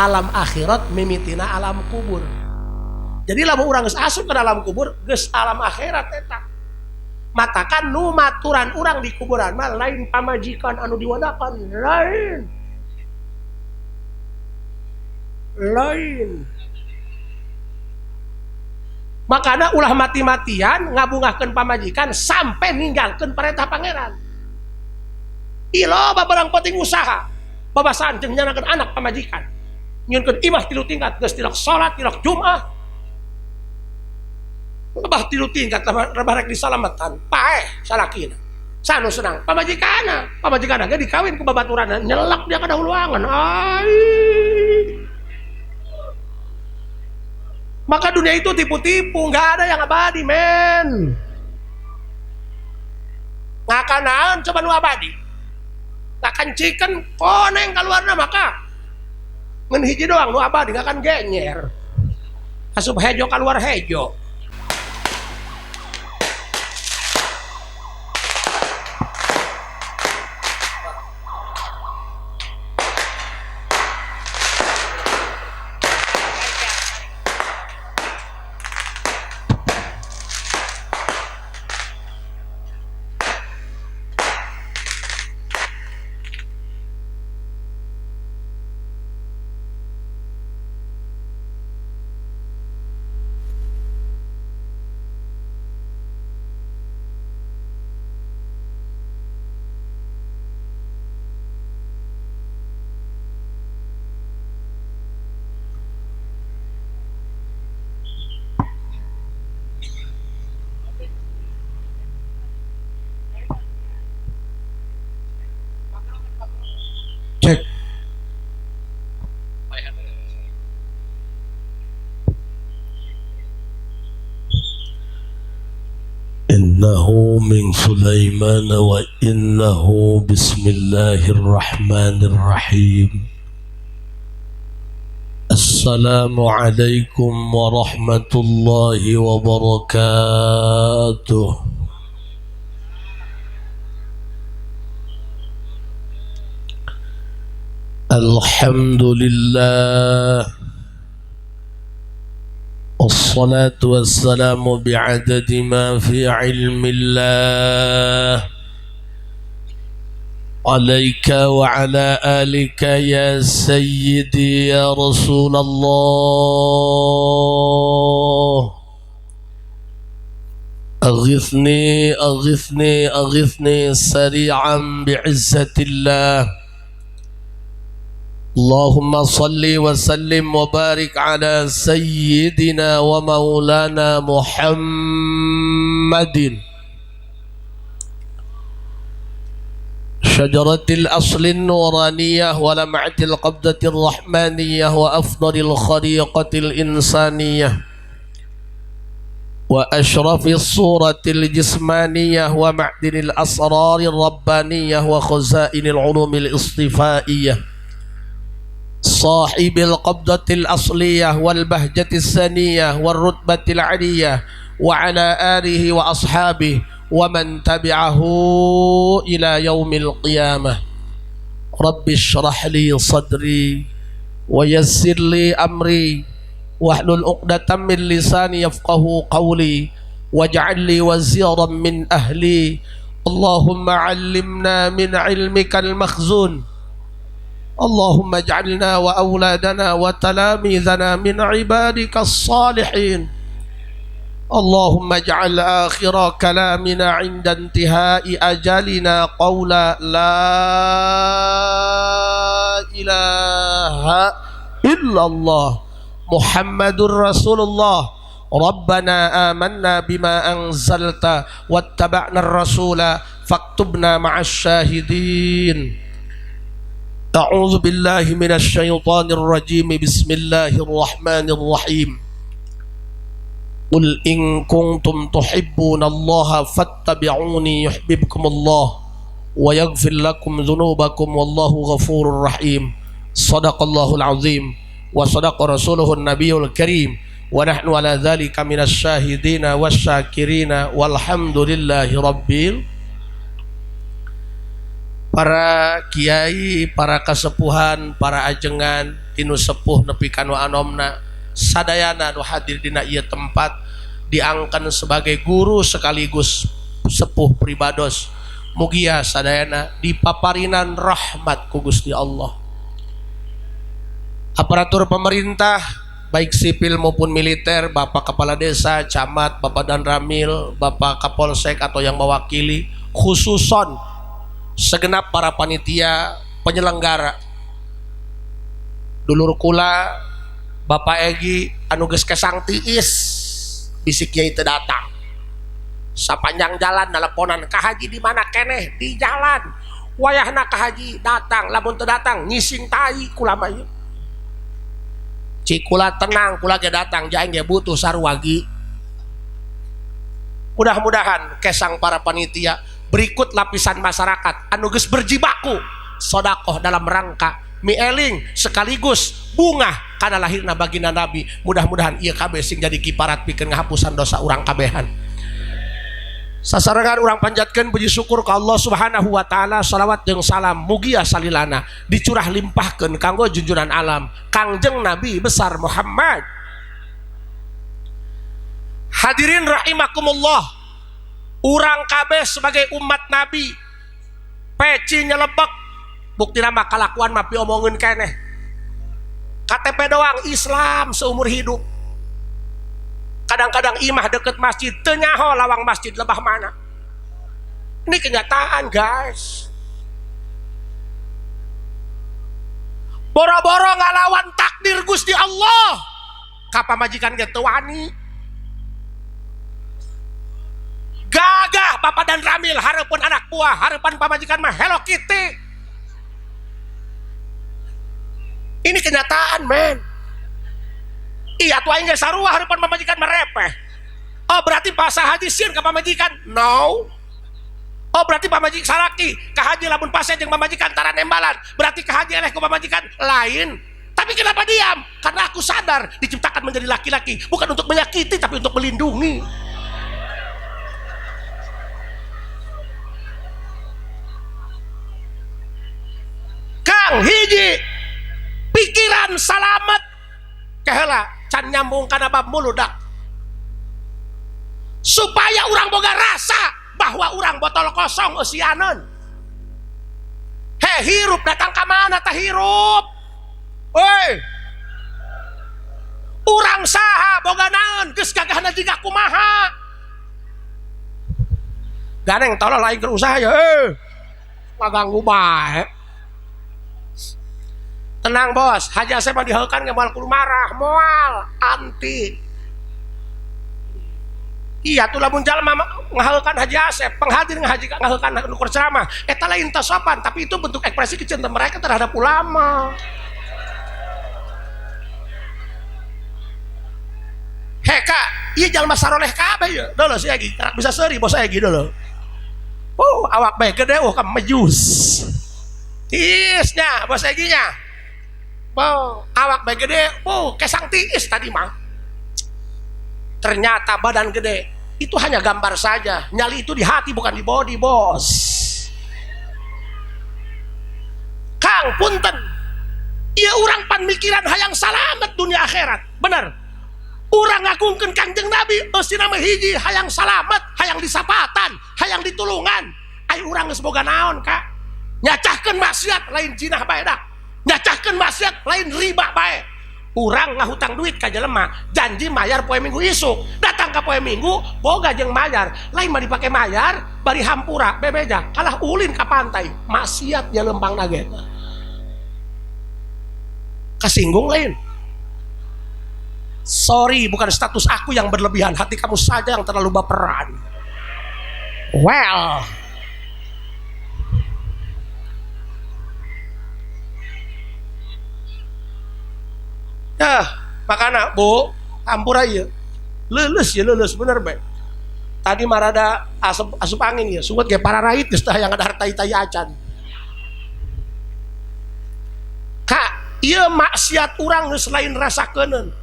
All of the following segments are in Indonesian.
alam akhirat mimitina alam kubur. Jadi lamun urang geus asup ke dalam kubur geus alam akhirat eta. Matakan nu maturan urang di kuburan mah lain pamajikan anu diwadakan, lain. Makana ulah mati-matian ngabungahkeun pamajikan sampai ninggalkeun perintah pangeran. Ilo babarang penting usaha babasaan jeung nyanakeun anak pamajikan. Nyieunkeun imah 3 tingkat geus tilak salat, tilak Jumat. Lebah 3 tingkat rek disalamatan paeh salakina. Sanu senang pamajikana ge dikawin ku babaturanna nyelak dia ka dahuluangan. Maka dunia itu tipu-tipu, nggak ada yang abadi, men. Ngakanaan coba nu abadi. Takan chicken koneng keluarna maka ngen hiji doang nu abadi nggak akan genyer. Asup hejo keluar hejo. Cek. Innahu min Sulaiman wa innahu bismillahirrahmanirrahim. Assalamualaikum warahmatullahi wabarakatuh. Alhamdulillah, wassalatu wassalamu bi'adadi ma fi ilmillah, alaika wa ala alika ya sayyidi ya Rasulullah. Aghithni aghithni aghithni sari'an bi'izzatillah. Allahumma salli wa sallim wa barik ala sayyidina wa maulana Muhammadin syajaratil aslin nuraniyah wa lam'atil qabdatir rahmaniyah wa afdalil khariqatil insaniyah wa ashrafis suratil jismaniyah wa ma'dinil asrarir rabbaniyah wa khuzainil ulumil istifaiyah صاحب القبضة الأصلية والبهجة الثانية والرتبة العلية وعلى آله وأصحابه ومن تبعه إلى يوم القيامة. رب اشرح لي صدري ويسر لي أمري واحلل عقدة من لساني يفقه قولي واجعل لي وزيرا من أهلي. اللهم علمنا من علمك المخزون. اللهم اجعلنا وأولادنا وتلاميذنا من عبادك الصالحين. اللهم اجعل آخر كلامنا عند انتهاء أجلنا قولا لا إله إلا الله محمد رسول الله. ربنا آمنا بما أنزلت واتبعنا الرسول فاكتبنا مع الشاهدين. أعوذ بالله من الشيطان الرجيم. بسم الله الرحمن الرحيم. قل إن كنتم تحبون الله فاتبعوني يحببكم الله ويغفر لكم ذنوبكم والله غفور رحيم. صدق الله العظيم وصدق رسوله النبي الكريم ونحن على ذلك من الشاهدين والشاكرين والحمد لله رب. Para kiai, para kasepuhan, para ajengan, tinu sepuh nepi kanu anomna sadayana nu hadir dina ieu tempat diangkan sebagai guru sekaligus sepuh pribados. Mugia sadayana dipaparinan rahmat ku Gusti Allah. Aparatur pemerintah baik sipil maupun militer, Bapak Kepala Desa, Camat, Bapak Dan Ramil, Bapak Kapolsek atau yang mewakili, khususon segenap para panitia penyelenggara, dulur kula Bapak Egi anu geus kesang tiis bisik kiai teu datang. Sapanjang jalan nelponan ka haji di mana keneh di jalan. Wayahna ka haji datang, lamun teu datang nyising tai kula mah ieu. Cik kula tenang, kula ge datang jaeng ge butuh sarwagi. Mudah-mudahan kesang para panitia berikut lapisan masyarakat anu geus berjibaku sodakoh dalam rangka mieling sekaligus bunga karena lahirna baginda Nabi. Mudah-mudahan ieu kabeh sing jadi kiparat pikeun ngahapusan dosa urang kabehan. Sasarangan urang panjatkeun puji syukur ka Allah Subhanahu wa taala, salawat jeung salam mugia salilana dicurah limpahkeun kanggo junjungan alam Kangjeng Nabi besar Muhammad. Hadirin rahimakumullah, urang kabeh sebagai umat Nabi peci nyelebek bukti nama kalakuan mah piomongkeun keneh. KTP doang Islam seumur hidup. Kadang-kadang imah deket masjid teu nyaho lawang masjid lebah mana. Ini kenyataan guys. Boro-boro ngalawan takdir Gusti Allah ka pamajikan ge teu wani. Gagah Bapak Dan Ramil hareupeun anak buah, hareupan pamajikan mah Hello Kitty. Ini kenyataan men. Iya tuh aing ge sarua hareupan pamajikan merepeh. Oh berarti pasah haji sieun ka pamajikan? No. Oh berarti pamajikan salaki ka haji lamun pasah jeung pamajikan tara nembalan. Berarti ka haji eleh ku pamajikan lain. Tapi kenapa diam? Karena aku sadar diciptakan menjadi laki-laki bukan untuk menyakiti tapi untuk melindungi. Kang hiji pikiran salamet keheula can nyambung kana bab muludak supaya urang boga rasa bahwa urang botol kosong eusianeun. He hirup datang ka mana tah hirup? Woi, urang saha boga naon geus gagahna jiga kumaha? Ganeng tolong lain keur usaha ya ngaganggu bae. Tenang bos, Haji Asep mah diheulkan ge moal kudu marah, moal anti. Iya tuh lamun jalma ngaheulkan Haji Asep, penghadir ngaheulkan anu keur ceramah, eta lain teu sopan, tapi itu bentuk ekspresi kecintaan mereka terhadap ulama. Heka, ieu jalma saroleh kabeh ye. Dolo si Egi, bisa seuri bos Egi dolo. Awak bae gede ka mejus. Tiisnya bos Egi nya. Awak bae gede, kesang tiis tadi mah. Ternyata badan gede itu hanya gambar saja. Nyali itu di hati bukan di body bos. Kang punten, iya urang pan mikiran hayang salamet dunia akhirat. Bener. Urang ngagungkeun Kangjeng Nabi eusina mah hiji hayang salamet, hayang disapatan, hayang ditulungan. Ai urang geus boga naon Kak? Nyacahkeun maksiat lain jinah bae dah. Nyacahkeun maksiat lain riba bae. Urang ngahutang duit ka jelema, janji mayar poe Minggu isuk. Datang ka poe Minggu, boga jeung mayar. Lain mah dipake mayar, bari hampura bebeja, kalah ulin ka pantai. Maksiat ya lempang nage. Kesinggung lain. Sorry, bukan status aku yang berlebihan, hati kamu saja yang terlalu baperan. Well, makana bu hampura ieu leuleus bener bae. Tadi marada asup angin ya, sungut ge pararait geus tah yang ada hartai-tai acan. Kak, ieu maksiat urang geus lain rasakeun.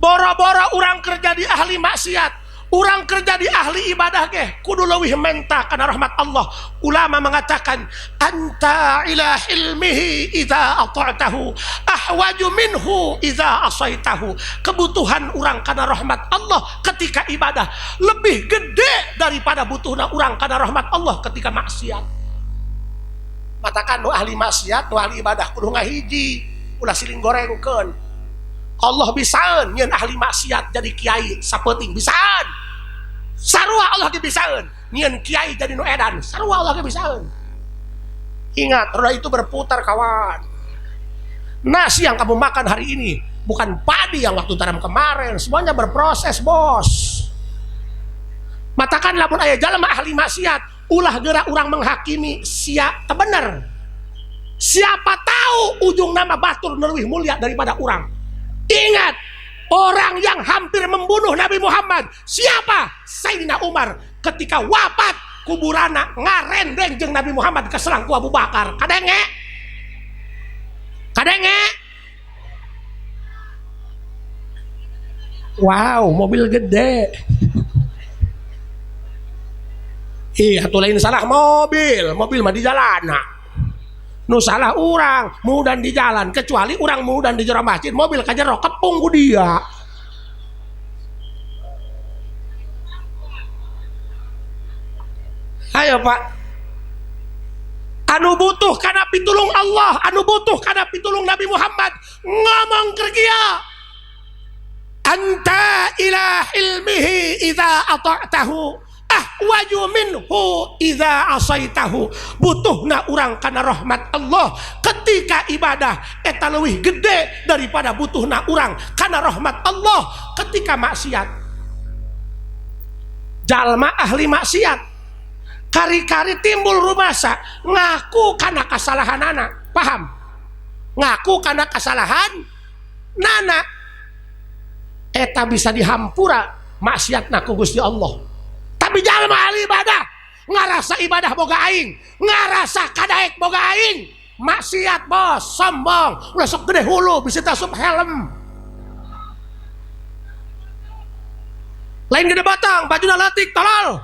Boro-boro urang kerja di ahli maksiat, Urang kerja di ahli ibadah ge kudu leuwih menta kana rahmat Allah. Ulama mengatakan anta ila hilmihi idza ata'tahu ahwaju minhu idza asaitahu. Kebutuhan urang kana rahmat Allah ketika ibadah lebih gede daripada butuhna urang kana rahmat Allah ketika maksiat. Matakan nu ahli maksiat nu ahli ibadah kudu ngahiji ulah siling gorengkeun. Allah bisaeun nyeun ahli maksiat jadi kiai sapeuting bisaan. Sarua Allah ge bisaeun nyeun kiai jadi nu edan, sarua Allah ge bisaeun. Ingat, roda itu berputar kawan. Nasi yang kamu makan hari ini bukan padi yang waktu tanam kemarin, semuanya berproses, bos. Matakan lamun aya jalma ahli maksiat, ulah geura urang menghakimi sia teu bener. Siapa tahu ujung nama batur lebih mulia daripada urang. Ingat, orang yang hampir membunuh Nabi Muhammad siapa? Sayyidina Umar. Ketika wafat kuburana ngarendeng jeung Nabi Muhammad ke selangku Abu Bakar. Kadenge wow, mobil gede. Iya, atuh lain salah mobil mah di jalana. Nu salah urang mudan di jalan, kecuali urang mudan di jero masjid, mobil ka jero kepung ku dia. Ayo Pak, anu butuh kana pitulung Allah, anu butuh kana pitulung Nabi Muhammad, ngomong keur kieu. Anta ila ilmihi idza ata'tahu ahwaju minhu idza asaitahu. Butuhna urang kana rahmat Allah ketika ibadah eta leuwih gede daripada butuhna urang kana rahmat Allah ketika maksiat. Jalma ahli maksiat kari-kari timbul rumasa ngaku kana kasalahanana, paham? Ngaku kana kasalahan nana eta bisa dihampura maksiatna ku Gusti Allah. Tapi jalma ahli ibadah ngarasa ibadah boga aing, ngarasa kadaek boga aing, maksiat bos, sombong, ulah sok gede hulu bisa tasup helm. Lain gede batang, bajuna leutik tolol.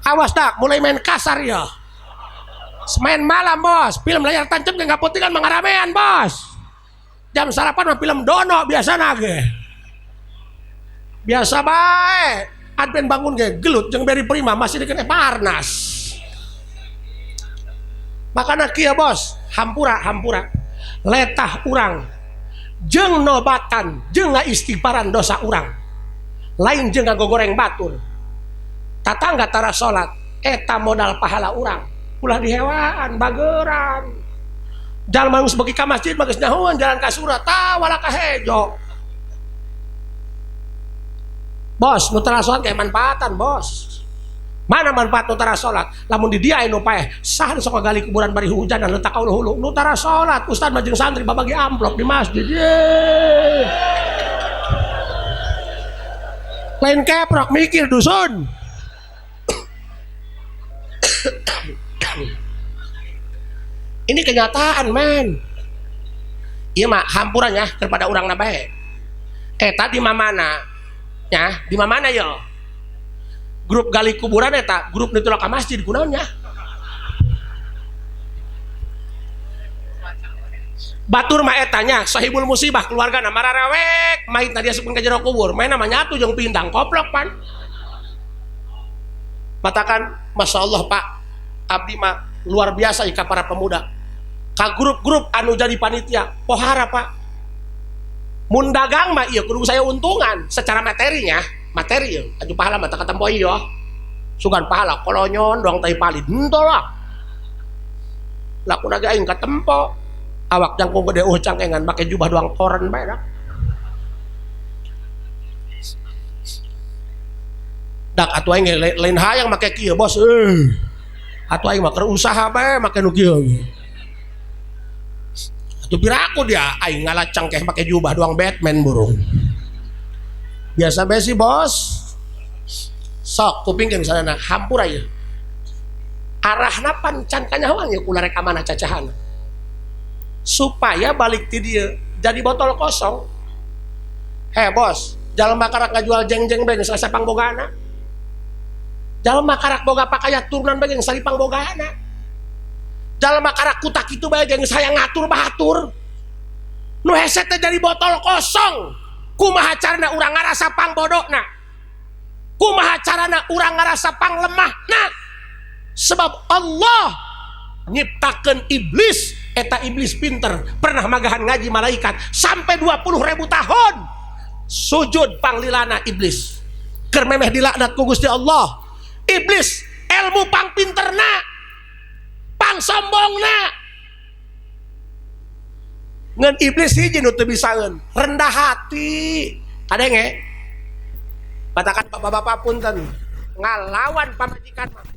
Awas dak, mulai main kasar ya. Semain malam bos, film layar tancap gak putingan mangaramean bos. Jam sarapan mah film dono biasa nage. Biasa bae. Adven bangun ge gelut jeung beri prima masih dikene Parnas. Makana kieu bos, hampura. Letah urang jeung nobatan jeung ngaistighfaran dosa urang. Lain jeung ngagogoreng batur. Tatangga tara salat eta modal pahala urang. Ulah dihewaan bageuran. Jalma geus beuki ka masjid mah geus nyahoan jalan ka surah tah wala ka hejo. Bos, nu tara salat kayak manfaatan, bos. Mana manfaat nu tara salat? Lamun di dia anu paeh, saha sok gali kuburan bari hujan dan letak kaul hulu. Nu tara salat, ustaz mah jeung santri babagi amplop di masjid. Yeay. Lain keprok mikir dusun. Ini kenyataan men. Iya mah hampurannya kepada orang nabae. Tadi mamana, ya di mamana yo. Grup gali kuburan eta, grup nitulak ka masjid kunaonnya. Batur mah etanya sahibul musibah keluarga na mararewek, mait na dia supun ka jero kubur, main namanya atuh jeung pindang koplok pan. Matakan, Masya Allah Pak, abdi mah luar biasa ika para pemuda. Ka grup-grup anu jadi panitia pohara Pak. Mun dagang mah iya kudu saya untungan secara materinya, materi ya. Aju pahala mah tak katempo ieu. Sugan pahala kolonyon doang tai palit henteu lah. Laku naga aing katempo. Awak jangkung gede cangkengan make jubah doang koren bae dah. Dak atuh aing lain hayang make kieu bos. Atuh aing mah keur usaha bae make nu kieu. Atuh piraku dia aing ngalacang keh pakai jubah doang Batman burung. Biasa bae sih bos. Sok kuping ke misalnya hampur aja. Arahna pan can kanyahoan ya kula rek amanah cacahan. Supaya balik ti dieu jadi botol kosong. Bos, Jalma karak ngajual jeng-jeng bae geus asa pangbogana. Jalma karak boga pakaya turunan bae geus sari pangbogana. Jalma karak kutak kitu bae geus hayang ngatur bahatur. Nu hese teh jadi botol kosong. Kumaha carana urang ngarasa pangbodona? Kumaha carana urang ngarasa panglemahna? Sebab Allah nyiptakeun iblis, eta iblis pinter, pernah magahan ngaji malaikat sampai 20.000 tahun sujud panglilana iblis. Keur memeh dilaknat ku Gusti Allah. Iblis ilmu pang pinterna, pang sombongna. Ngan iblis hiji nu teu bisaeun, rendah hati. Kadenge katakan bapak-bapak punten ngalawan pamajikan mah.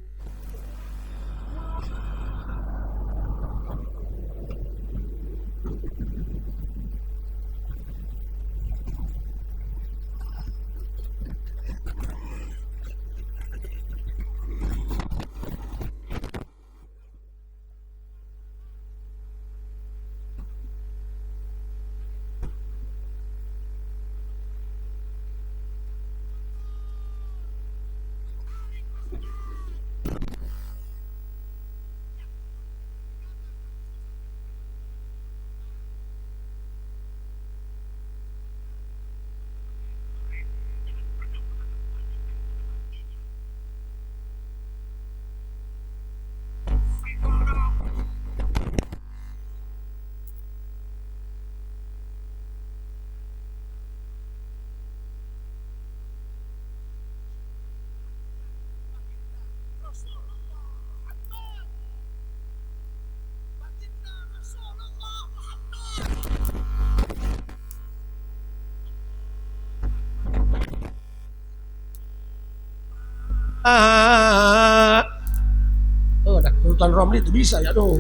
Dak nonton Romli itu bisa ya tuh.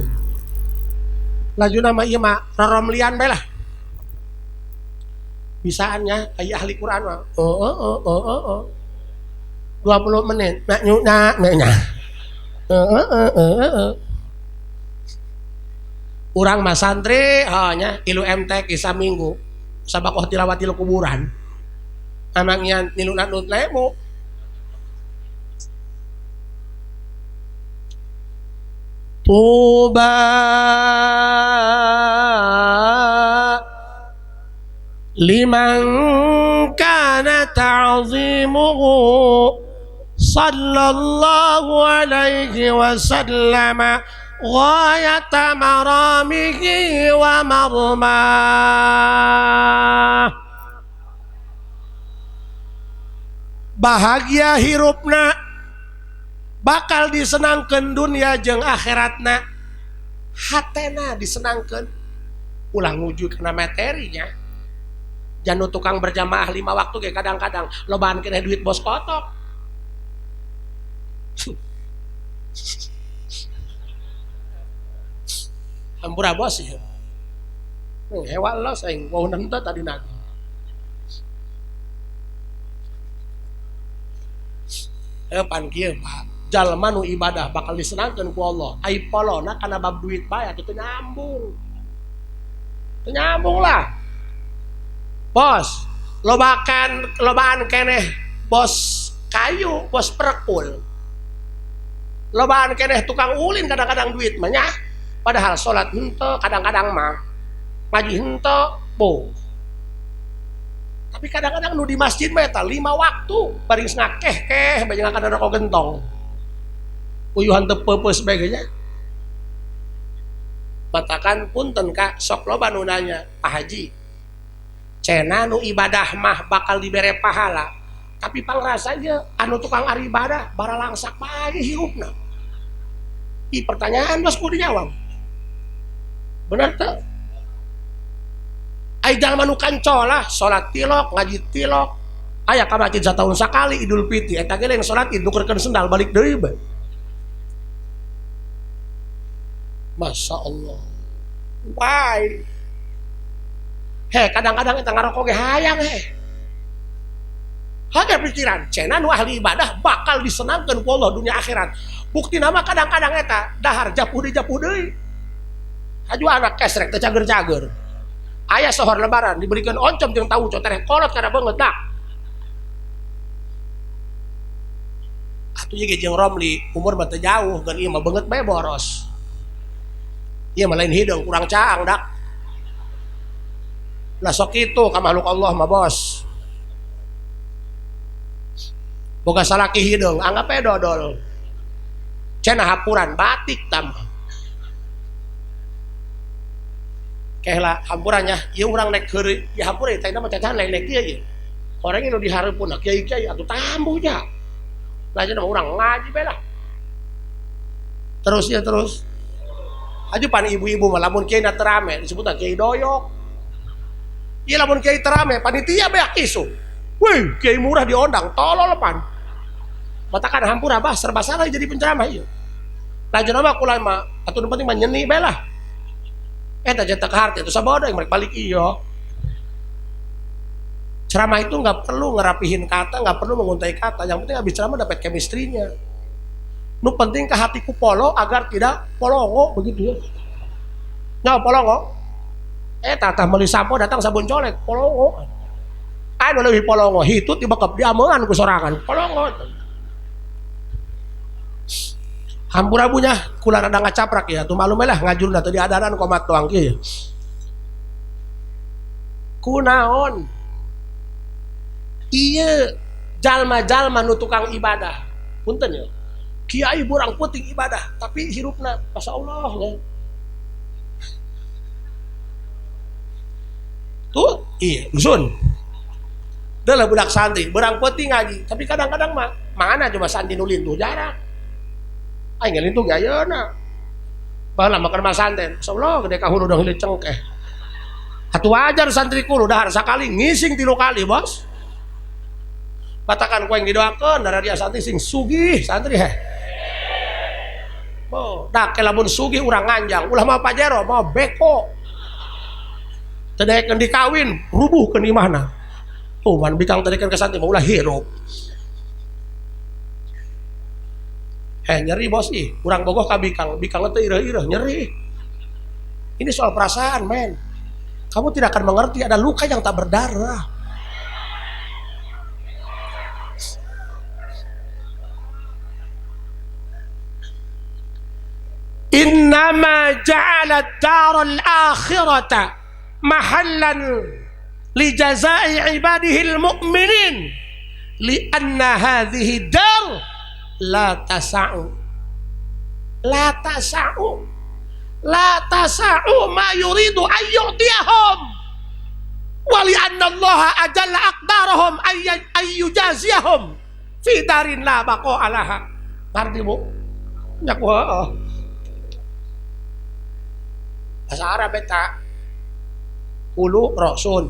Laju nama ieu mah Romlian bae lah. Bisaannya aya ahli Quran mah. 20 menit. Nya. Urang mah santri nya ilu MTQ saminggu. Sabakoh tilawat tilu kuburan. Amangnya nilu nut lemu. Tuba liman kana ta'zimuhu sallallahu alaihi wasallam ghayata maramihi wa marmah. Bahagia hirupna bakal disenangkan dunia jeung akhiratna, hatena disenangkan. Ulang wujud kena materinya. Jangan tukang berjamaah 5 waktu ge kadang-kadang lobaan kena duit bos kotok. Hampura bos ya. Hewa lo saing wau nenta tadi nagi. Pan kieu Pak. Jalma nu ibadah bakal disenangkeun ku Allah. Ai polona kana bab duit bae atuh nyambung. Teu nyambung lah. Bos, lobaan keneh bos kayu, bos perkul. Lobaan keneh tukang ulin kadang-kadang duit mah nya. Padahal salat henteu kadang-kadang mah. Ngaji henteu, boh. Tapi kadang-kadang nu di masjid mah eta 5 waktu bari geus ngakeh-keh bae ngakana rokok gentong. Uyuhan teu peupeus bae ge nya. Batakan punten Kak, sok loba nu nanya, Pak Haji. Cenah nu ibadah mah bakal dibere pahala. Tapi pangrasa ge anu tukang ari ibadah bara langsak bae hirupna. Ih pertanyaan bos kudu dijawab. Bener teu? Ai jalma nu kancolah salat tilok, ngaji tilok. Aya ka masjid satahun sakali Idul Fitri eta ge lain salat Id nukerkeun sendal balik deui bae. Masya Allah. Why? Kadang-kadang kita ngarokok ge hayang Ada pikiran, cenah nu ahli ibadah bakal disenangkan ku Allah dunia akhirat. Bukti nama kadang-kadang eta dahar japuh deui. Haju anak kesrek teh cager-cager. Aya sohor lebaran diberikan oncom jeung tahu cotereh kolot kada beungeut dak. atuh ieu ge jeung Romli umur mah teu jauh kan ieu mah beungeut bae boros. Ieu mah lain hideung kurang caang dak. Lah sok kitu ka makhluk Allah mah bos. Boga salaki hideung anggap ae dodol. Cenah hapuran batik tam. Kehla hampurannya ieu urang nek heureuy ieu hampura teh mah cacahan lain-lain kieu ieu. Orang ini dihareupeun kiai-kiai atuh tambuhnya. Lain mah urang ngaji bae lah. Terus ya terus. Ajupan ibu-ibu mah lamun kiai na terame disebutna kiai doyok. Ieu lamun kiai terame panitia beak isu. Wih, kiai murah diondang tolol pan. Batakan hampura bah serba salah jadi penceramah ieu. Lajeuna mah kula mah atuh nu penting mah nyeni bae lah. Eta cetak harti itu sabodo yang mereka balik iyo. Ceramah itu nggak perlu ngerapihin kata, nggak perlu menguntai kata. Yang penting habis ceramah dapat chemistry-nya. Nu penting ke hatiku polo agar tidak polongo begitu ya. Nyawa polongo. Tah meuli sampo datang sabun colek polongo. Anu leuwih polongo hitut dibekep diameungan ku sorangan polongo. Hampura punya kula rada ngacaprak ya tuh malum lah ngajulna teu diadaran komat doang kieu ya. Kunaon ieu jalma-jalma nu tukang ibadah punten ya kiai burang peuting ibadah tapi hirupna masyaallah ya. Tuh iya dusun adalah budak santri burang peuting ngaji tapi kadang-kadang mah mana coba santri nulin tuh jarak. Aing ngelintung ya ayeuna. Baheula makan mah santen. Masyaallah gede ka hulu dong hilir cengkeh. Atuh wajar santri kulo dahar sakali ngising 3 kali, Bos. Batakan ku yang didoakeun dara dia santri sing sugih santri heh. Oh, dak lamun sugih urang nganjang, ulah mah pajero mah beko. Teu daekeun dikawin, rubuhkeun imahna. Tuh man bikang tadekeun ka santri mah ulah hirup. Nyeri bos ih, kurang bogoh ka bikang teh ireh-ireh nyeri. Ini soal perasaan men. Kamu tidak akan mengerti ada luka yang tak berdarah. Innama ja'ala ad-daral akhirata mahallan li jazaa'i ibadihi al-mu'minin li anna hadhihi dar la tasa'u ma yuridu ayyu'tiyahum wa li anna allaha ajalla aqdarahum ayyujaziyahum fi darin la baqa alaha. Ngerti bu? Nyak heeh. Bahasa Arab eta kulu rasul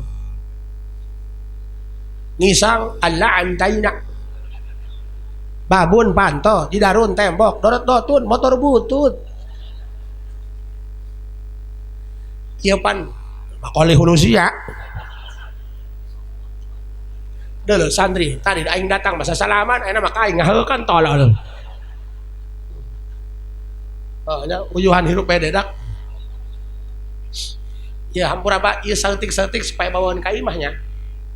ngisang Allah andaina babun panto didarun tembok dorot dotun motor butut ieu pan makoli hulu sia deuleu santri tadi aing datang masa salaman ayeuna mah aing ngaheukeun tolol nya uyuhan hirup bae dedak ya hampura ba ieu saeutik-saeutik supaya bawaan ka imahnya.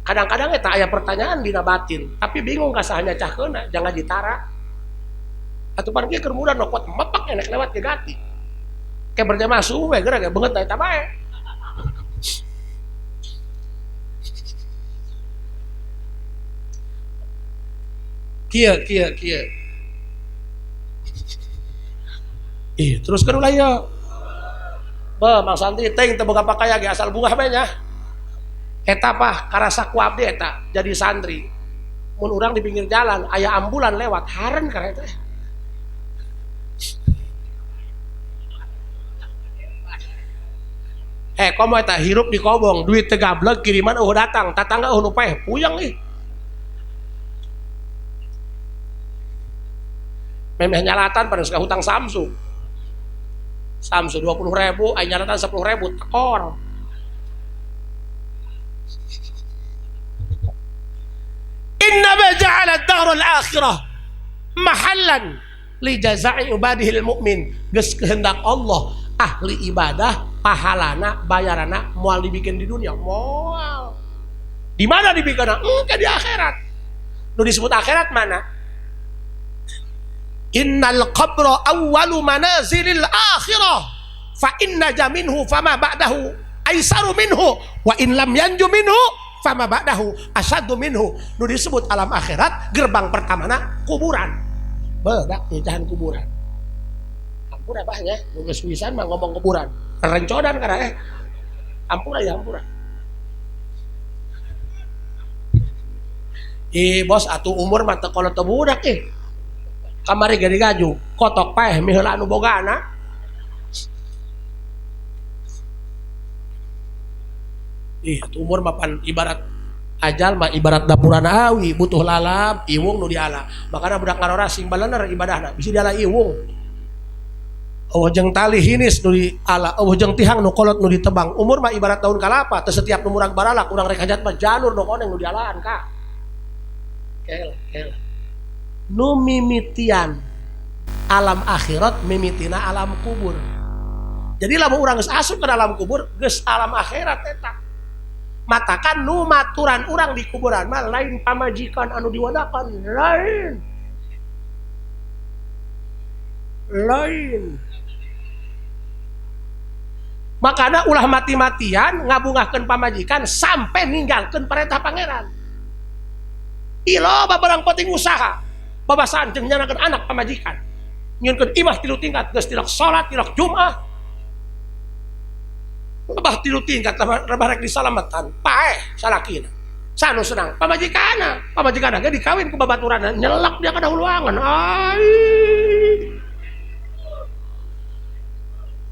Kadang-kadang eta aya pertanyaan dina batin, tapi bingung ka sahanya cahkeuna, jangan ditara. Atupan kieu keur mudah nopot mepak enek lewat ke gati. Kayak berjamaah subuh we geura beungeut eta bae. Kieu. Teruskeun ulah ieu. Mang santri teh teu boga pakaya ge asal bungah bae nya. Eta pah karasa ku abdi eta jadi santri. Mun urang di pinggir jalan aya ambulan lewat haren ka eta. Komo eta hirup di kobong duit teu gableg kiriman datang tatangga nu paeh puyeng ih. Memeh nyalatan pada suka hutang Samsung 20.000 aya nyalatan 10.000 tekor. Innama ja'ala ad-dar al-akhirah mahallan li jazaa'i ibadihi al-mu'min. Geus kehendak Allah ahli ibadah pahalana bayarana moal dibikin di dunia moal. Di mana dibikinna? Engke di akhirat. Nu disebut akhirat mana? Innal qabra awwalu manazilil akhirah fa inna jaminhu fama ba'dahu aisaru minhu wa in lam yanju minhu fama ba'dahu asyaddu minhu. Nu disebut alam akhirat gerbang pertamana kuburan. Bedak nyejahan kuburan. Ampura bahnya nu geus pisan mah ngomong kuburan. Rencodan kana ampura ya ampura. Bos atuh umur mah teu kolot teu budak kamari gede gaju kotok paeh miheula anu bogana. Atuh umur mah pan ibarat ajal mah ibarat dapurana awi butuh lalap iwung nu diala. Makana budak ngarora sing balener ibadahna bisi diala iwung. Eueuh jeung tali hinis nu diala, eueuh jeung tihang nu kolot nu ditebang. Umur mah ibarat daun kalapa, teu setiap nu murag baralak urang rek hajat mah janur nu koneng nu dialaan ka. Kel. Nu mimitian alam akhirat mimitina alam kubur. Jadi lamun urang geus asup ke dalam kubur geus alam akhirat eta. Matakan nu maturan urang di kuburan mah lain pamajikan anu diwadakan, lain. Makana ulah mati-matian ngabungahkeun pamajikan sampai ninggalkeun perintah pangeran. Loba barang penting usaha babasaan jeung nyanakeun anak pamajikan nyieunkeun imah 3 tingkat geus tilak salat tilak jumaah lebah 3 tingkat lebah rek disalametan paeh salakina sanu senang pamajikanna ge dikawin ku babaturanna nyelak dia ka dahuluangan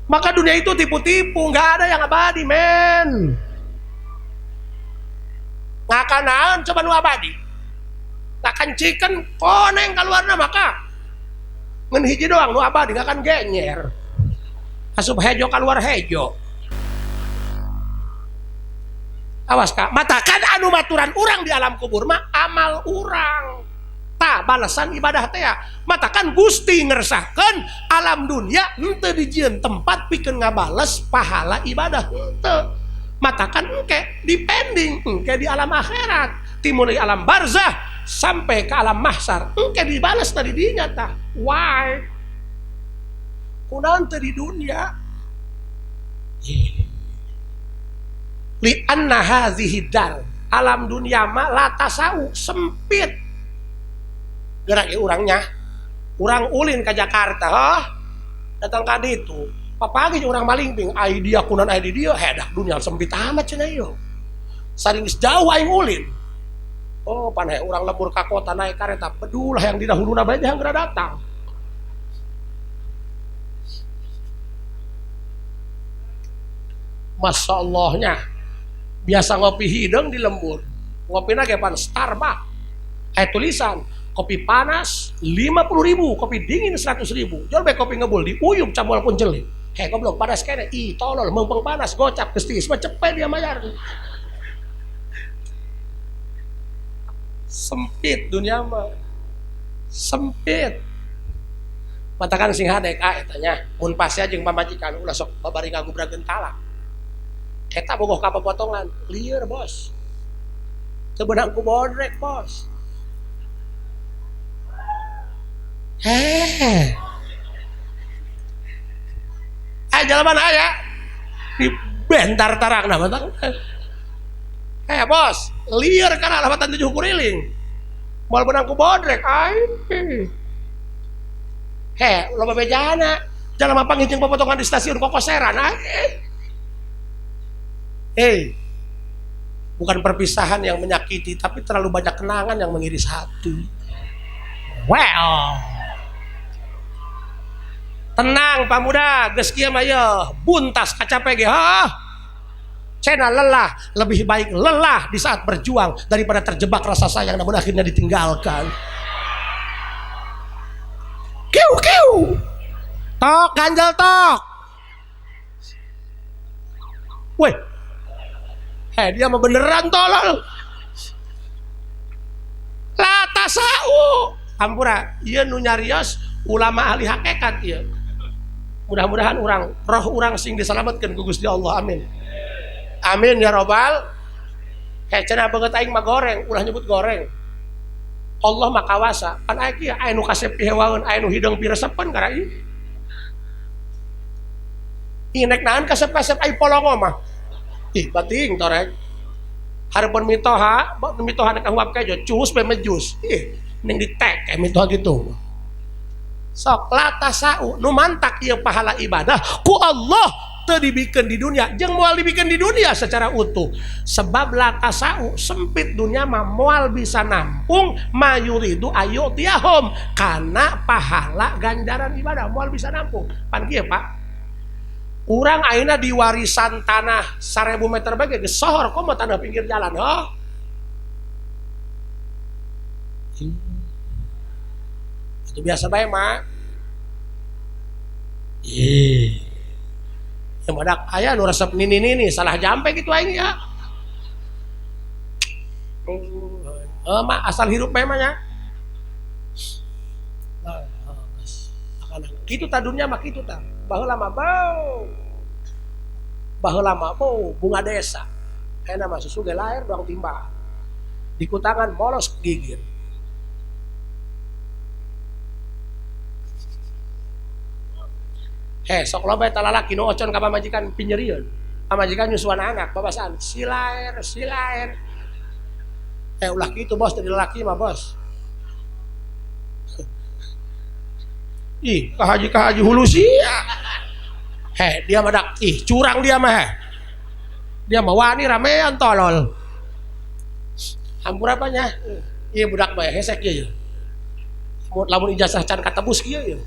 maka dunia itu tipu-tipu nggak ada yang abadi men ngakanaon coba nu abadi takkan chicken koneng keluarnya maka ngen hiji doang nu abadi gak akan genyer asup hejo keluar hejo awas kak matakan anu maturan urang di alam kubur mah amal urang ta balasan ibadah teh matakan Gusti ngeresahkeun alam dunia henteu dijieun tempat pikeun ngabales pahala ibadah henteu matakan engke dipending engke di alam akhirat timulai alam barzah sampai ke alam mahsyar engke dibalas tadi dinya tah why kunaon teh di dunia li anna hazihi dar alam dunia mah la tasau sempit gerak urangnya urang ulin ke Jakarta datang ka ditu papagi urang malingping ai dia kunaon ai di dieu hedah dunia sempit amat cenah ieu saring jauh aing ulin. Oh, panai orang lembur ke kota naik kereta, pedulah yang di dahulu nabanya yang gerak datang. Masya Allahnya, biasa ngopi hidung di lembur, ngopi nage pan Starbucks, tulisan kopi panas 50.000, kopi dingin 100.000. Jual baik kopi ngebul di uyup cabul pun jeli. Goblok panas kene, tolol mumpung panas gocap gestis, cepet dia mayar. Sempit dunia mah sempit matakan sing hadek etanya mun pasya jeung pamajikan ulah sok babari ngagubrageun talak eta bogoh ka potongan lieur bos teu beunang ku bodrek bos jalaman aya di bentar tarangna mah bos, liar kan alhamatan 7 kuriling mal benang ku bodrek loba bejana jalan mapang jeung pepotongan di stasiun Kokoseran bukan perpisahan yang menyakiti tapi terlalu banyak kenangan yang mengiris hati. Tenang pamuda geus kieu mah yeuh buntas kacape ge cena lelah, lebih baik lelah di saat berjuang daripada terjebak rasa sayang namun akhirnya ditinggalkan. Kiu tok ganjel tok weh dia mah beneran tolol latasau ampura ieu nu nyarios ulama ahli hakikat ieu mudah-mudahan roh urang sing diselametkeun ku Gusti Allah amin. Amin ya robbal. Cenah banget aing mah goreng, ulah nyebut goreng. Allah mah kawasa pan aya kieu aya nu kasep hewaeun aya nu hideung piresepen kara ieu inek naon kasep-kasep ai polongo mah ih bating torek hareupeun mitoha nek huap ke cus be mejus ih ning ditek mitoha gitu sok latasau nu mantak ieu pahala ibadah ku Allah teu dibikeun di dunia jeung moal dibikeun di dunia secara utuh sebab latasau sempit dunia mah moal bisa nampung mayuridu ayu tiahum kana pahala ganjaran ibadah moal bisa nampung pan kieu Pak urang ayeuna di warisan tanah 1000 meter bage geus sohor komo tanah pinggir jalan itu biasa bae mah yang badak aya nu resep nini salah jampe gitu aing ya mak asal hirup bae mah nya kitu ta dunya mah kitu ta baheula mah bau bunga desa enak mah susu ge lair doang timba di kutangan molos gigir sok loba eta lalaki nu ocon ka pamajikan pinjerieun pamajikan nyusuan anak babasaan si lair ulah kitu bos tadi lalaki mah bos ih kahaji hulu sia dia madak curang dia mah dia mah wani ramean tolol hampura apanya ieu budak mah hesek ieu lamun ijazah can katebus kieu ieu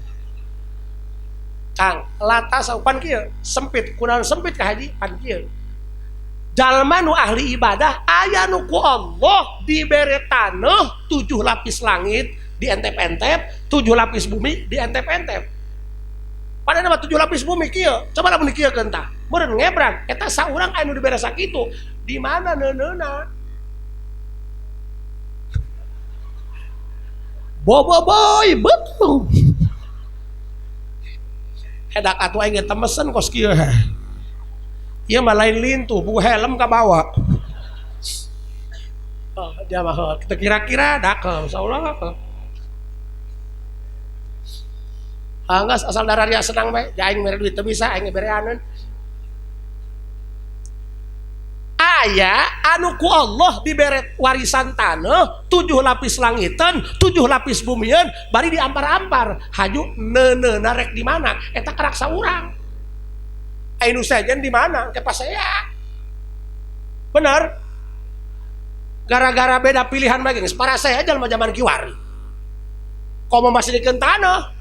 Kang latas saupan kieu sempit kunaon sempit ka haji pan kieu jalma nu ahli ibadah aya nu ku Allah dibere taneuh 7 lapis langit di entep-entep 7 lapis bumi di entep-entep padahal nama 7 lapis bumi kieu coba lamun dikiekeun tah meureun ngebrang eta saurang anu dibere sakitu di mana neuneuna boboiboy betul edak atuh aing temesen kos kieu ieu mah lain lintu buku helm ka bawa dia mah kita kira-kira dak insyaallah anggas asal dararia senang bae aing mere duit teu bisa aing bereaneun aya anu ku Allah dibere warisan taneuh 7 lapis langitan 7 lapis bumieun bari diampar-ampar haju neuneuna rek di mana eta kerak saurang anu sajen di mana ke pasea bener gara-gara beda pilihan bae geus para saya jalma zaman kiwari komo masih dikeun taneuh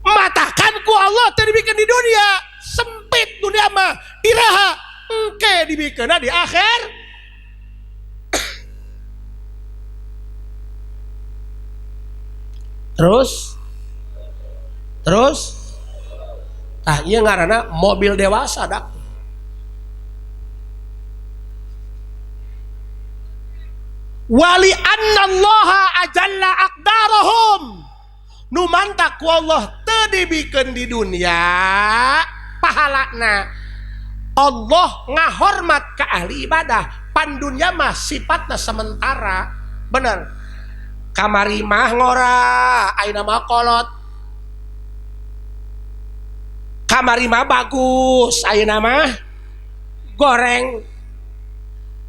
matakan ku Allah teu dibikeun di dunia sempit dunia mah iraha engke dibikeunna di akhir terus tah ieu ngaranna mobil dewasa dak wali annallaha ajalla aqdarahum nu mantak ku Allah teu dibikeun di dunia pahalana Allah ngahormat ka ahli ibadah pan dunya mah sifatna sementara bener kamari mah ngora ayeuna mah kolot kamari mah bagus ayeuna mah goreng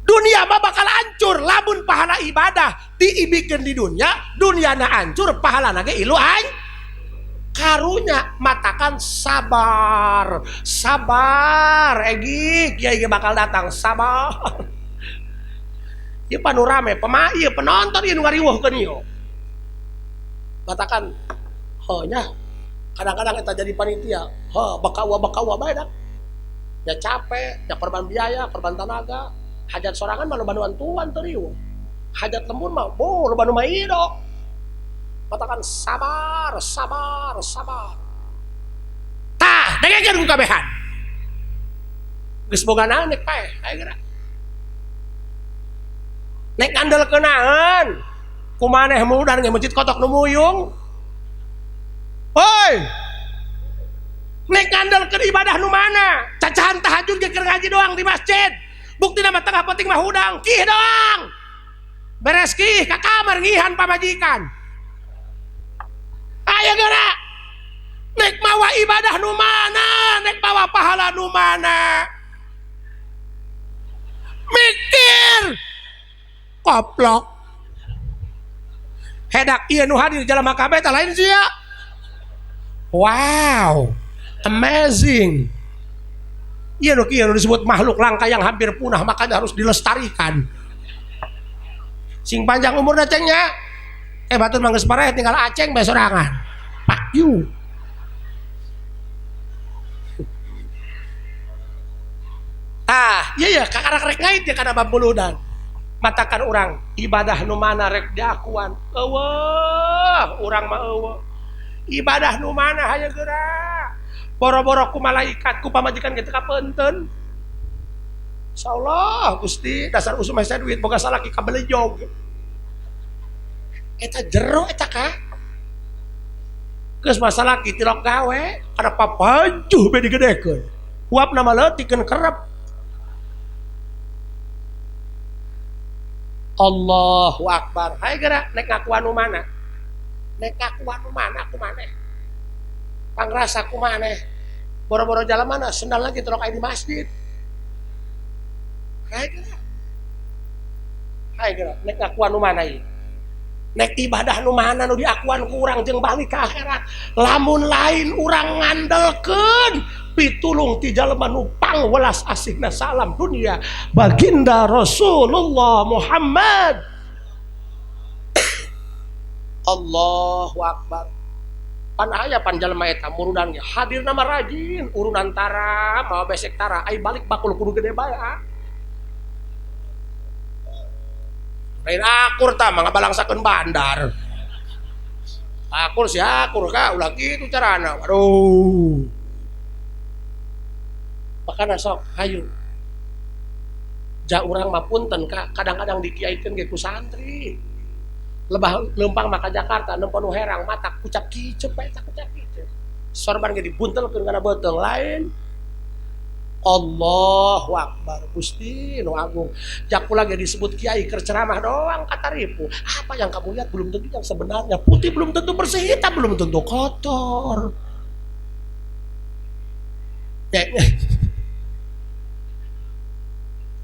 dunia mah bakal hancur lamun pahala ibadah diibikeun di dunia dunyana hancur pahalana ge ilu karunya matakan sabar egi kiai ge bakal datang sabar ieu panorame ieu penonton ieu nu ngariweuhkeun ieu matakan nya kadang-kadang eta jadi panitia bakawa bae dah ya capek ya korban biaya korban tenaga hajat sorangan mah loba tuan teu riweuh hajat lembur mah loba nu maido katakan sabar tah dengekeun ku kabehan geus boga naon nek pae aya geura nek ngandelkeun naon kumaneh mudan ge masjid kotok nu muyung hoi nek ngandelkeun ibadah nu mana cacahan tahajud ge keur ngaji doang di masjid buktina mah tengah penting mah hudang kih doang beres ki ka kamar ngihan pamajikan. Aya geura nek mawa ibadah nu mana, nek mawa pahala nu mana. Mikir koplok. Hedak ieu nu hadir jalma kabeh tah lain sia. Wow, amazing. Ieu nu disebut makhluk langka yang hampir punah, makanya harus dilestarikan. Sing panjang umurna cengnya. Batur mah geus pareh tinggal aceng bae sorangan. Pak you. Iya kakarak rek ngait ya kana babuludan. Matakan orang ibadah nu mana rek diakuan. Eueuh, urang mah eueuh. Ibadah nu mana hayu geura. Boro-boro ku malaikat ku pamajikan kitu kapeunteun. Insyaallah Gusti dasar usum saya duit boga salaki kabelejog. Eta jero eta ka. Geus masalah kitu rok gawe kada papajuh be digedekeun. Uapna mah leutikeun kerep. Allahu Akbar. Hai geura nek ngakuan nu mana? Nek ngakuan nu mana aku maneh? Pangrasa ku maneh? Boro-boro jalan mana sendal lagi terok aya di masjid. Hai geura nek ngakuan nu mana ieu? Nek ibadah nu mana nu diakuan ku urang jeung balik ka akhirat. Lamun lain urang ngandelkeun pitulung ti jalma nu pangwelas asihna salam dunia baginda Rasulullah Muhammad. Allahu Akbar. Pan aya pan jalma eta murudannya hadir nama rajin urunan tara mawa besek tara ai balik bakul kudu gede bae. Lain akur tah mah ngabalangsakeun bandar. Akur si akur ka ulah kitu carana. Waduh. Makana sok hayu. Ja urang mah punten ka kadang-kadang dikiaikeun ge ku santri. Lebah leumpang mah ka Jakarta nempo nu herang matak kucap kicep bae tak kucap kicep. Sorban ge dibuntelkeun kana beuteung lain. Allahu Akbar. Gusti nu agung. Jak pula ge disebut kiai keur ceramah doang kata ripu. Apa yang kamu lihat belum tentu yang sebenarnya. Putih belum tentu bersih, hitam belum tentu kotor.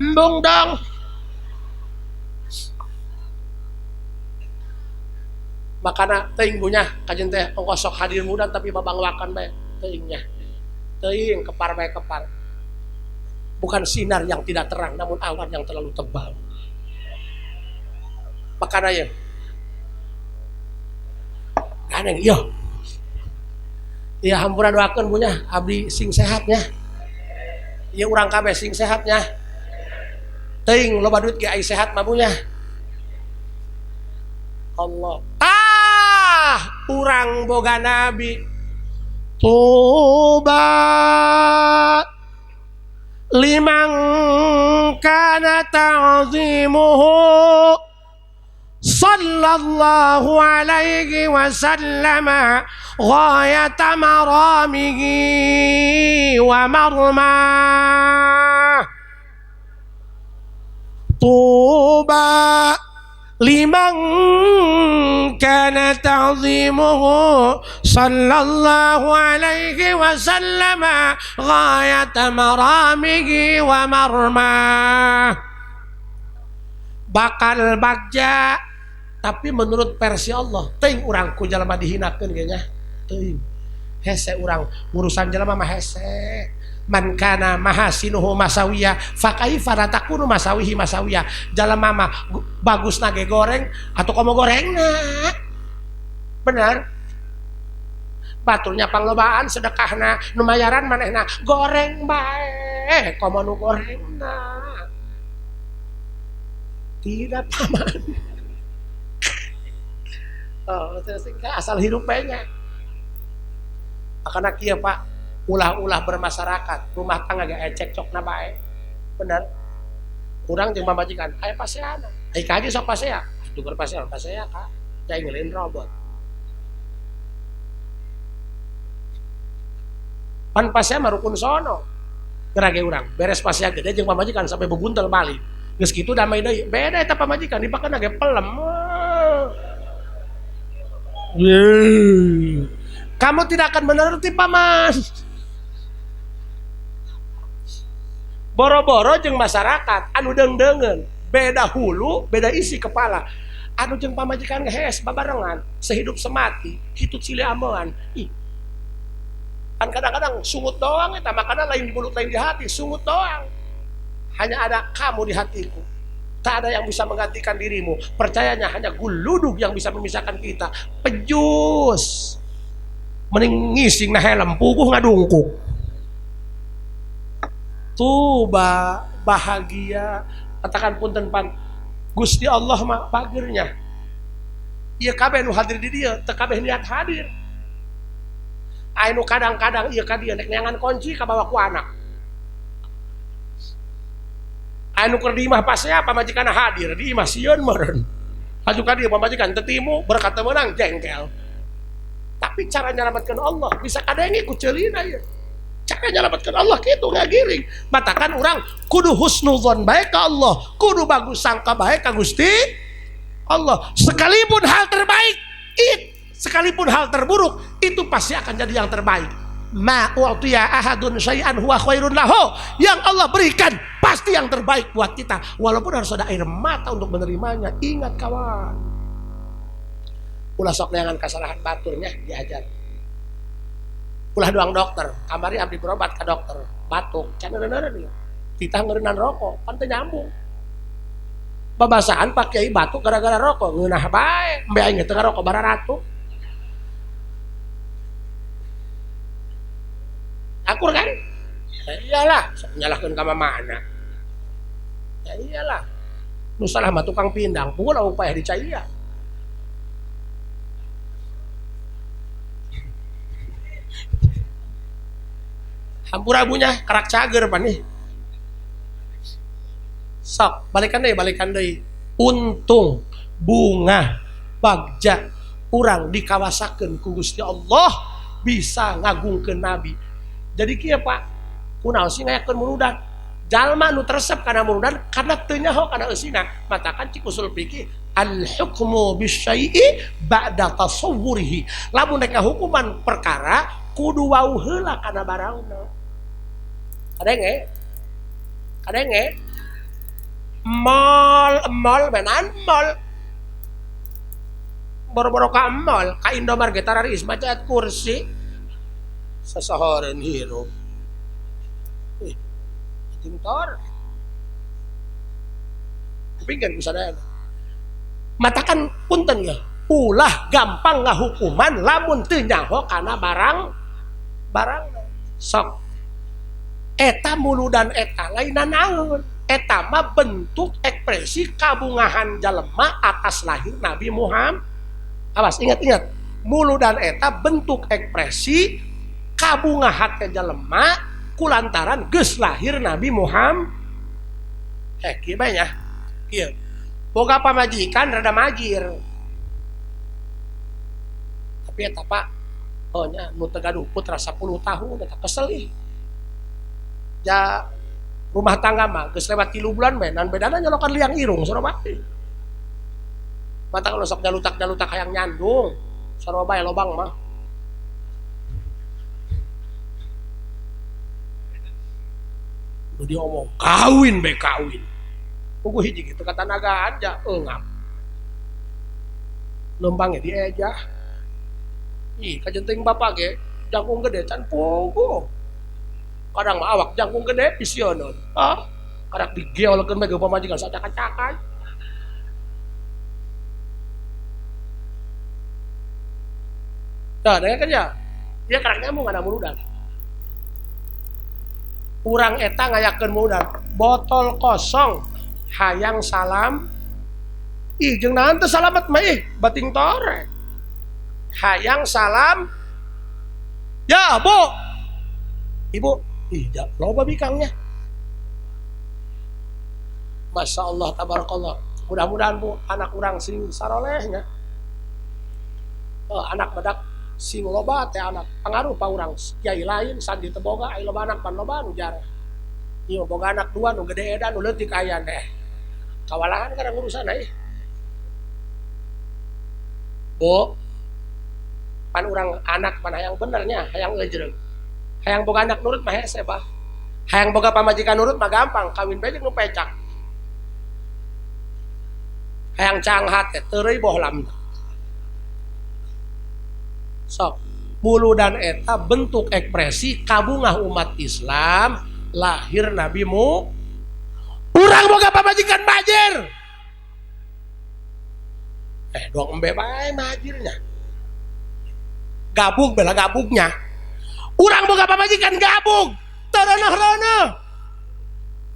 Embung dong. Makana teuing bunya kajen teh ongkos sok hadir muda tapi babangwakan bae teuingnya. Teuing kepar bae kepar. Bukan sinar yang tidak terang namun awan yang terlalu tebal. Makana ya. Ganeng yo. Ya hampura doakeun bunya abdi sing sehatnya. Ieu urang kabeh sing sehatnya. Teuing loba duit ge ai sehat mah bunya. Allah. Urang boga nabi. Tuba liman kana ta'zimuhu sallallahu alaihi wasallama ghayata maramihi wa marmah. Tuba liman kana ta'zimuhu sallallahu alaihi wasallam ghayata maramihi wa marmah. Bakal bagja tapi menurut versi Allah teuing urang ku jalma dihinakeun ge nya teuing hese urang urusan jalma mah hese. Man kana mahasinuhu masawiyah fa kaifa takunu masawihi masawiyah. Jalma mah bagusna ge goreng atau komo gorengna. Bener. Baturnya panglobaan sedekahna nu mayaran manehna goreng bae komo nu gorengna. Tidak paman. Oh, terus asal hirup bae nya. Makana kieu Pak ulah-ulah bermasyarakat rumah tangga gak ecek cokna bae bener kurang jeung pamajikan aya paseana ai kaji sok pasea tuker pasea ka cai ngeuleun robot pan pasea mah rukun sono gerage urang beres pasea gede jeung pamajikan sampai bebuntel balik Geus kitu damai deui. Beda eta pamajikan dipakeun ge pelem. Kamu tidak akan menuruti paman. Boro-boro jeung masyarakat anu deung-deungeun, beda hulu, beda isi kepala. Anu jeung pamajikan geus babarengan, sehidup semati, kitu cili amoan. Ih. Kan kadang-kadang sungut doang eta, makanya lain di mulut lain di hati, sungut doang. Hanya ada kamu di hatiku. Tak ada yang bisa menggantikan dirimu. Percayanya hanya guludug yang bisa memisahkan kita. Pejus. Mending ngising na helm, puguh ngadungkuk. Tuh bahagia. Katakan punten pan. Gusti Allah mah pagernya. Ieu kabeh nu hadir di dieu, teu kabeh niat hadir. Anu kadang-kadang ieu ka dieu nek neangan kunci ka bawa ku anak. Anu keur di imah pasea pamajikanna hadir, di imah sieun meureun. Haju ka dieu pamajikan teu timu berkat teu meunang jengkel. Tapi cara nyelamatkan Allah bisa kadenge ku ceulina ieu. Cara nyelamatkan Allah kitu ngagiring. Matakan urang kudu husnuzon bae ka Allah, kudu bagus sangka bae ka Gusti Allah. Sekalipun hal terbaik, sekalipun hal terburuk, itu pasti akan jadi yang terbaik. Ma u'tiya ahadun syai'an huwa khairun lahu. Yang Allah berikan pasti yang terbaik buat kita. Walaupun harus ada air mata untuk menerimanya. Ingat kawan. Ulah sok neangan kesalahan baturnya diajar. Ulah doang dokter, kamari abdi berobat ke dokter, batuk, can neureun dia. Kita ngeureunnan rokok, pan teu nyambung. Babasaan Pak Kiai batuk gara-gara rokok, ngeunah bae, embe aing teu ngarokok bararatu. Akur kan? Ya iyalah, nyalahkeun ka mamana. Ya iyalah. Nu salah mah tukang pindang, pukul upaya dicaiya. Hampurabunya karak cager pan nih. Sok, balikan deui. Untung, bunga, bagja, urang dikawasakeun ku Gusti Allah bisa ngagungkeun Nabi. Jadi kieu Pak, kunaon sih ngayakeun murudan? Jalma nu teresep kana murudan karena teu nyaho kana eusina. Matakan cik usul fikih, al-hukmu bisyai'i ba'da tasawwurihi. Lamun nek hukuman perkara kudu wau heula kana barangna. Kadenge mall benan mall boro-boro ka mall ka Indomart ge tararis maca kursi sasahoreun hirup tintor pinggan ku sadayana matakan punten ya ulah gampang ngahukuman lamun teu nyaho kana barang sok eta muludan eta lainna naon eta mah bentuk ekspresi kabungahan jalema atas lahir Nabi Muhammad. Awas ingat muludan eta bentuk ekspresi kabungahan jalema kulantaran geus lahir Nabi Muhammad. Kieu bae nya kieu boga pamajikan rada majir tapi eta Pak oh nya nu teu gaduh putra 10 tahun eta kesel ih. Ja rumah tangga mah geus lewat 3 bulan nan bedana nyolokan liang irung sarobati. Mata kalau sok jalutak hayang nyandung saroba lobang mah. Nu diomong kawin. Puguh hiji kitu kata nagaan ja eungap. Lembangnya dieja. Ih kajenting bapak ge jangkung gede can puguh. Kadang mah awak jangkung gede pisionon. Kadang digeolkeun mah ge pamajikan sacak-cakan. Tah, dengar kerja. Dia kadang nyambung ada muludan. Urang eta ngayakeun muludan, botol kosong hayang salam. Ih jeung naon teh salamet mah bating tore. Hayang salam. Ya, Bu. Ibu iya, loba bikangnya. Masya Allah, tabarakallah. Mudah-mudahan Bu, anak urang sing sarolehnya. Anak badak sing loba teh anak. Pangaruh pa urang kiai lain sandi teu boga, ai loba anak pan loba nu jarah. Ieu boga anak dua nu gede edan nu leutik aya teh. kawalangan karena urusan Bu, pan urang anak pan hayang benernya, hayang ngejreng. Hayang boga anak nurut mah hese bah. Hayang boga pamajikan nurut mah gampang, kawin bae jeung nu pecak. Hayang canghat teh teureui bohlam. Sok, bulu dan eta bentuk ekspresi kabungah umat Islam lahir nabimu. Urang boga pamajikan majir. Dong embe bae majirnya. Gabung bela gabungnya. Urang boga pamajikan gabung. Tereneh-reneh.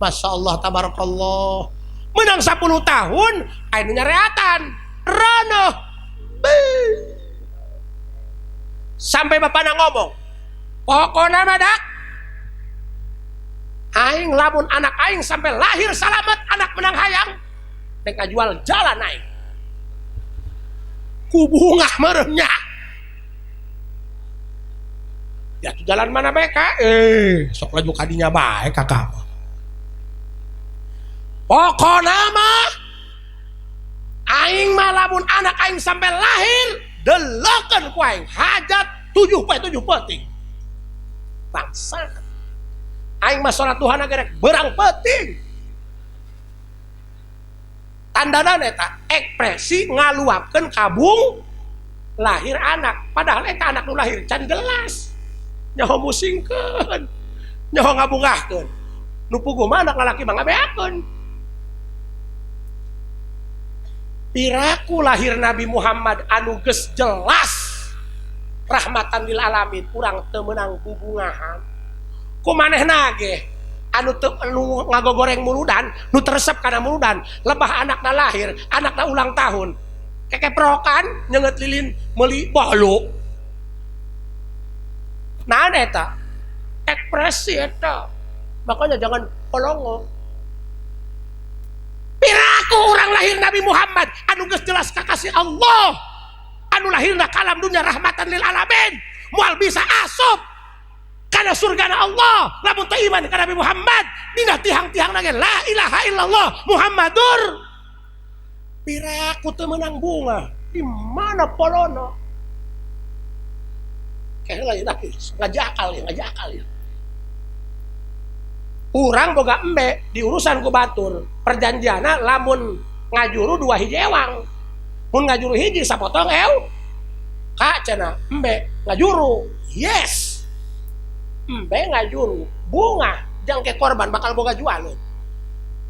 Masya Allah tabarakallah. Menang 10 tahun anu nyareatan. Reneh. Sampai bapana ngomong. Pokona madak. Aing lamun anak aing sampai lahir salamet anak menang hayang. Nek jual jalan aing. Kubungah merenya. Ya jalan mana bae ka? Sok laju kadinya bae kakak. Pokona mah aing mah lamun anak aing sampai lahir delokeun ku aing hajat 7 penting. Bangsa. Aing mah salat duhana gerek berang penting. Tandana eta ekspresi ngaluapkeun kabung lahir anak. Padahal eta anak nu lahir can jelas. Nyaho musingkeun. Nyaho ngabungahkeun. Nu puguh mah anak lalaki mah ngabeakeun. Piraku lahir Nabi Muhammad anu geus jelas rahmatan lil alamin urang teu meunang bubungahan. Kumanehna ge anu ngagogoreng muludan, nu teresep kana muludan, lebah anakna lahir, anakna ulang tahun. Kekeprokan nyeungeut lilin meuli bolu. Nah eta ekspresi eta. Makanya jangan polongo. Piraku urang lahir Nabi Muhammad anu geus jelas kakasih Allah. Anu lahirna kalam dunya rahmatan lil alamin. Moal bisa asup karena surga Allah, lamun teu iman ka Nabi Muhammad, dina tihang-tihang ge la ilaha illallah Muhammadur. Piraku teu meunang bunga, di mana polono? Kayak lain lagi, ngajakal ya. Urang boga embe di urusan ku batur, perjanjiana lamun ngajuru 2 hiji ewang. Mun ngajuru hiji sapotong ka cenah embe ngajuru. Yes. Embe ngajuru bunga jangke korban bakal boga jualun.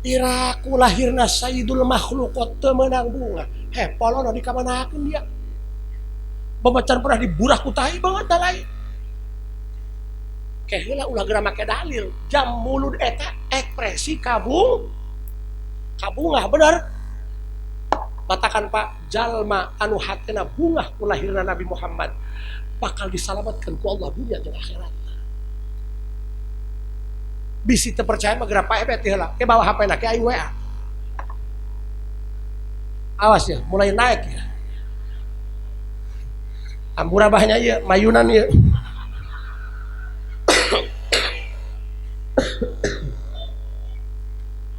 Piraku lahirna sayyidul makhlukot teu meunang bunga. Polono dikamanakeun dia. Babacan pernah diburah ku tai banget dalai. Keheula ulah geura make dalil. Jam mulud eta ekspresi kabungah bener. Katakan Pak, jalma anu hatena bungah ku lahirna Nabi Muhammad bakal disalamatkeun ku Allah dunia jeung akhirat. Bisi terpercaya mah geura pae beti heula ke bawa HP na ke aing WA. Awas ya, mulai naik ya. Ambura bahnya ieu, mayunan ieu.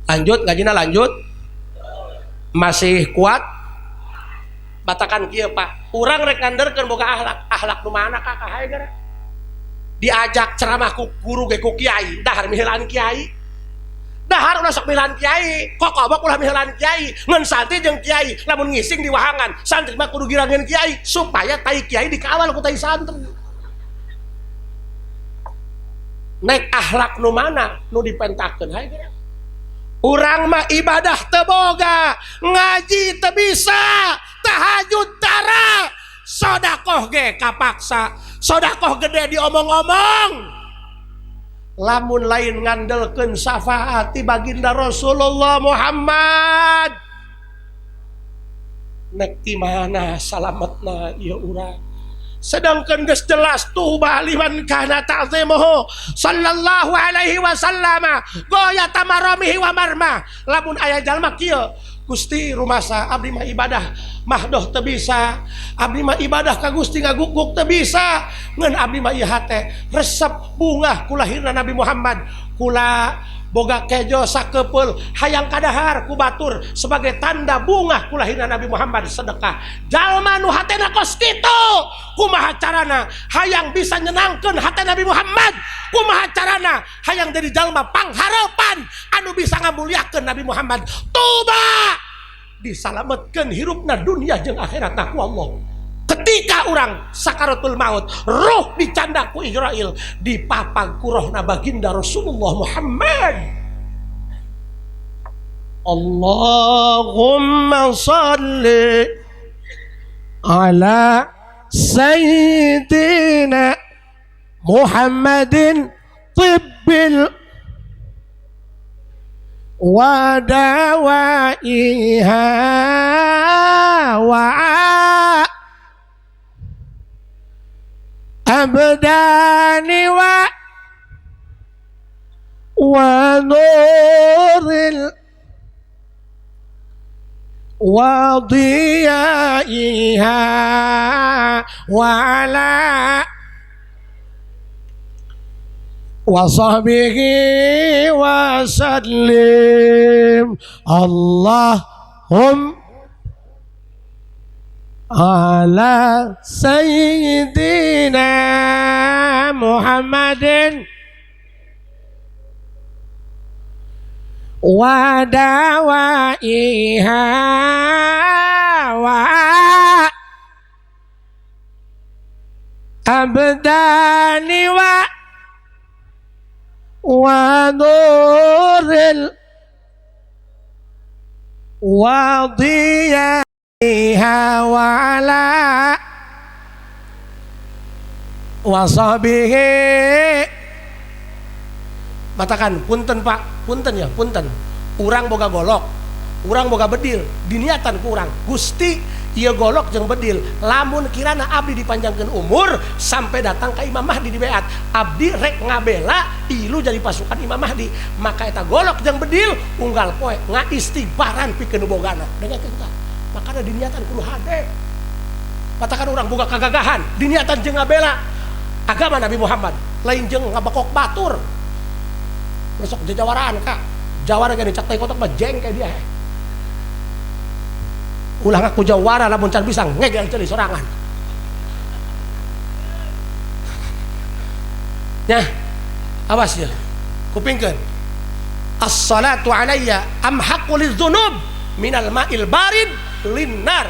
Lanjut, ngajina lanjut. Masih kuat? Batakan kieu Pak. Urang rek nganderkeun boga akhlak nu mana ka hae gara. Diajak ceramah ku guru ge ku kiai, dahar mihelaan kiai. Dahar ulah sok mihelaan kiai, kokobok ulah mihelaan kiai, ngan santri jeung kiai lamun ngising di wahangan, santri mah kudu girangeun kiai supaya tai kiai dikawal ku tai santri. Nek akhlak nu mana nu dipentakeun hae gara. Urang mah ibadah teu boga, ngaji teu bisa, tahajud tara, sodakoh ge kapaksa, sodakoh gede diomong-omong. Lamun lain ngandelkeun syafaat ti baginda Rasulullah Muhammad. Nek ti mana salametna ieu urang. Sedangkan geus jelas tuba liman kana ta'zimuhu sallallahu alaihi wasallam goya tamaramihi wa marma. Lamun aya jalma kieu, Gusti rumasa abdi mah ibadah mah doh teu bisa, abdi mah ibadah ka Gusti ngaguguk teu bisa, ngeun abdi mah ieu hate resep bunga ku lahirna Nabi Muhammad kula boga kejo sakepel hayang kadahar ku batur sebagai tanda bunga kulahina Nabi Muhammad sedekah. Jalma nu hatena kos kitu kumaha carana hayang bisa nyenangkeun hate Nabi Muhammad, kumaha carana hayang jadi jalma pangharapan anu bisa ngamuliakeun Nabi Muhammad. Tuba disalametkeun hirupna dunia jeung akhiratna ku Allah. Ketika orang sakaratul maut, roh dicanda ku Israel, dipapang ku rohna baginda Rasulullah Muhammad. Allahumma salli ala sayyidina Muhammadin tibbil wa dawaiha wa abdani wa nuril wa diyaiha wa ala wa sahbihi wa sallim. Allahumma ala sayyidina Muhammadin wa dawaiha wa abdani wa nuril wa diya wa ala wa sahbihi. Matakan punten Pak, punten ya, punten. Urang boga golok, urang boga bedil, diniatan ku urang. Gusti ieu golok jeung bedil, lamun kirana abdi dipanjangkeun umur sampai datang ka Imam Mahdi di beat, abdi rek ngabela ilu jadi pasukan Imam Mahdi, maka eta golok jeung bedil unggal poe ngaistighfaran pikeun bogana. Dengarkeun tah. Makanya diniatan kudu hade. Katakan orang boga kagagahan, diniatan jeung ngabela agama Nabi Muhammad, lain jeung ngabakok batur. Besok jajawaraan Kak. Jawara gani cak teh kotak mah jeng kayak dia. Ulah ngaku jawara lamun can bisa ngegel ceuli sorangan. Nya, awas ya. Kupingkeun. As-salatu alayya amhaqu lidzunub minal ma'il barid linnar.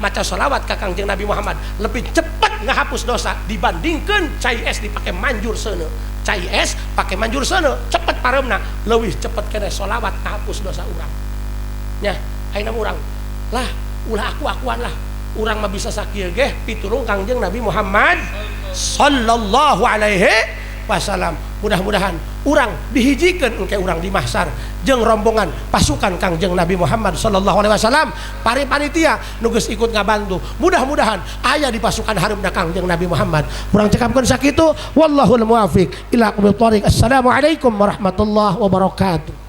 Maca sholawat ka Kangjeng Nabi Muhammad lebih cepat ngahapus dosa dibandingkan cai es dipake manjur seuneu. Cai es pakai manjur seuneu cepet paremna, leuwih cepet kena sholawat ngahapus dosa urang. Nya, ayeuna urang lah ulah aku-akuan lah. Urang mah bisa sakieu ge pitulung Kangjeng Nabi Muhammad sallallahu alaihi wasallam. Mudah-mudahan urang dihijikeun engke urang di mahsyar jeung rombongan pasukan Kangjeng Nabi Muhammad sallallahu alaihi wasallam, pari panitia nu geus ikut ngabantu. Mudah-mudahan aya di pasukan hareumna Kangjeng Nabi Muhammad. Urang cekapkeun sakitu, wallahul muwaffiq ila aqwamit thoriq. Assalamualaikum warahmatullahi wabarakatuh.